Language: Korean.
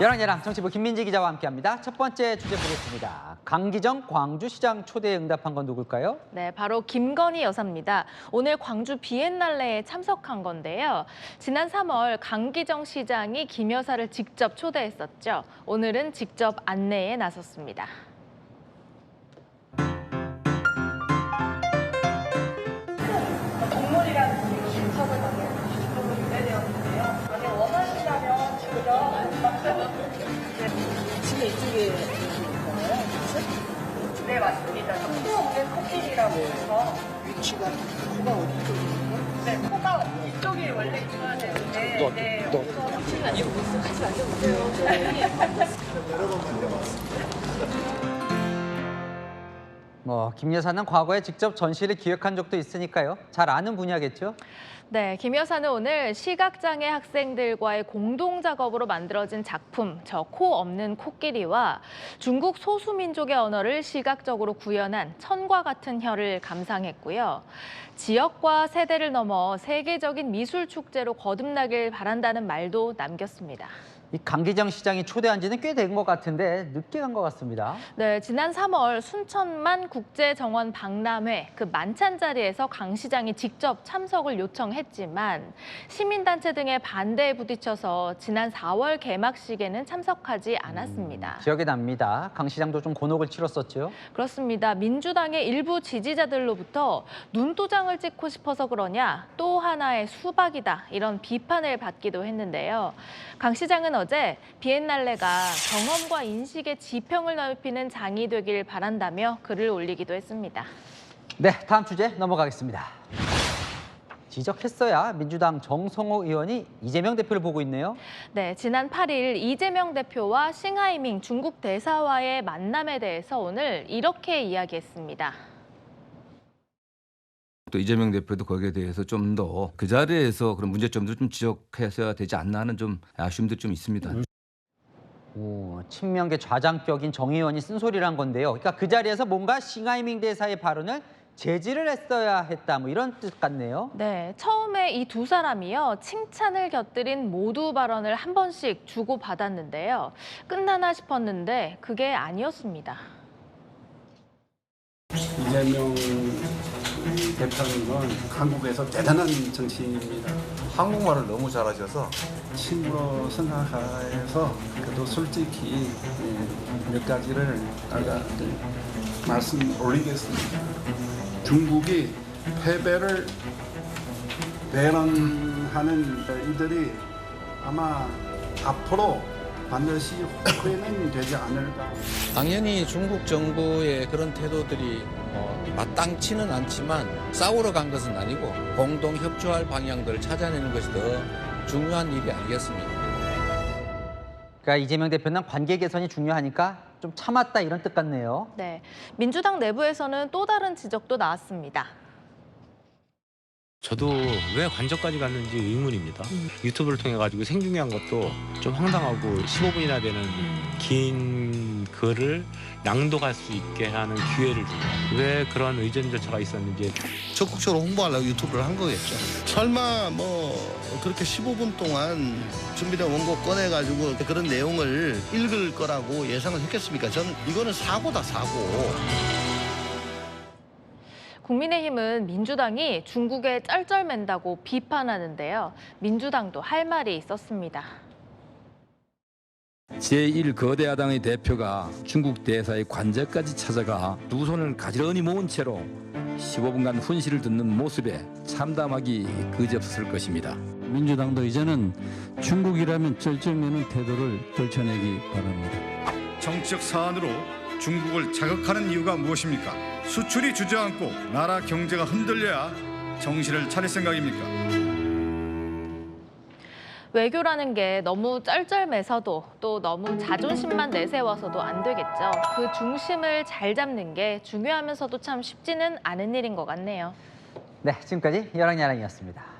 열왕예랑 정치부 김민지 기자와 함께합니다. 첫 번째 주제 보겠습니다. 강기정 광주시장 초대에 응답한 건 누굴까요? 네, 바로 김건희 여사입니다. 오늘 광주 비엔날레에 참석한 건데요. 지난 3월 강기정 시장이 김 여사를 직접 초대했었죠. 오늘은 직접 안내에 나섰습니다. 동물이라는 인터뷰 방에 주식적으로 유래되었는데요. 만약 원하신다면 직접 지금 이쪽에 있잖아요. 그치? 네, 맞습니다. 코 없는 코끼리라고 해서 위치가 코가 어디 쪽인가요? 네, 코가 이쪽이 원래 있어야 되는데 네, 위치가 아니고 같이 앉아보세요. 여러 번 만져봤습니다. 김 여사는 과거에 직접 전시를 기획한 적도 있으니까요. 잘 아는 분야겠죠? 네, 김 여사는 오늘 시각장애 학생들과의 공동 작업으로 만들어진 작품 저 코 없는 코끼리와 중국 소수민족의 언어를 시각적으로 구현한 천과 같은 혀를 감상했고요. 지역과 세대를 넘어 세계적인 미술 축제로 거듭나길 바란다는 말도 남겼습니다. 이 강기정 시장이 초대한 지는 꽤 된 것 같은데 늦게 간 것 같습니다. 네, 지난 3월 순천만 국제정원 박람회 그 만찬 자리에서 강 시장이 직접 참석을 요청했지만 시민단체 등의 반대에 부딪혀서 지난 4월 개막식에는 참석하지 않았습니다. 기억이 납니다. 강 시장도 좀 곤혹을 치렀었죠. 그렇습니다. 민주당의 일부 지지자들로부터 눈도장을 찍고 싶어서 그러냐, 또 하나의 수박이다 이런 비판을 받기도 했는데요. 강 시장은 어제 비엔날레가 경험과 인식의 지평을 넓히는 장이 되길 바란다며 글을 올리기도 했습니다. 네, 다음 주제 넘어가겠습니다. 지적했어야 민주당 정성호 의원이 이재명 대표를 보고 있네요. 네, 지난 8일 이재명 대표와 싱하이밍 중국 대사와의 만남에 대해서 오늘 이렇게 이야기했습니다. 또 이재명 대표도 거기에 대해서 좀 더 그 자리에서 그런 문제점들을 좀 지적해서야 되지 않나 하는 좀 아쉬움도 좀 있습니다. 친명계 좌장격인 정 의원이 쓴소리란 건데요. 그러니까 그 자리에서 뭔가 싱하이밍 대사의 발언을 제지를 했어야 했다, 이런 뜻 같네요. 네, 처음에 이 두 사람이요 칭찬을 곁들인 모두 발언을 한 번씩 주고받았는데요. 끝나나 싶었는데 그게 아니었습니다. 이재명 대표님은 한국에서 대단한 정치인입니다. 한국말을 너무 잘하셔서 친구로 생각해서 그래도 솔직히 몇 가지를 말씀 올리겠습니다. 중국이 패배를 배런하는 이들이 아마 앞으로 반드시 후회는 되지 않을까. 당연히 중국 정부의 그런 태도들이 마땅치는 않지만 싸우러 간 것은 아니고 공동 협조할 방향들을 찾아내는 것이 더 중요한 일이 아니겠습니까? 그러니까 이재명 대표는 관계 개선이 중요하니까 좀 참았다, 이런 뜻 같네요. 네, 민주당 내부에서는 또 다른 지적도 나왔습니다. 저도 왜 관저까지 갔는지 의문입니다. 유튜브를 통해 가지고 생중계한 것도 좀 황당하고 15분이나 되는 긴 글을 낭독할 수 있게 하는 기회를 주고 왜 그런 의전 절차가 있었는지 적극적으로 홍보하려고 유튜브를 한 거겠죠. 설마 그렇게 15분 동안 준비된 원고 꺼내가지고 그런 내용을 읽을 거라고 예상을 했겠습니까? 저는 이거는 사고다, 사고. 국민의힘은 민주당이 중국에 쩔쩔맨다고 비판하는데요. 민주당도 할 말이 있었습니다. 제1거대야당의 대표가 중국 대사의 관저까지 찾아가 두 손을 가지런히 모은 채로 15분간 훈시를 듣는 모습에 참담하기 그지없을 것입니다. 민주당도 이제는 중국이라면 쩔쩔매는 태도를 떨쳐내기 바랍니다. 정치적 사안으로 중국을 자극하는 이유가 무엇입니까? 수출이 주저앉고 나라 경제가 흔들려야 정신을 차릴 생각입니까? 외교라는 게 너무 쩔쩔매서도 또 너무 자존심만 내세워서도 안 되겠죠. 그 중심을 잘 잡는 게 중요하면서도 참 쉽지는 않은 일인 것 같네요. 네, 지금까지 열왕야랑이었습니다.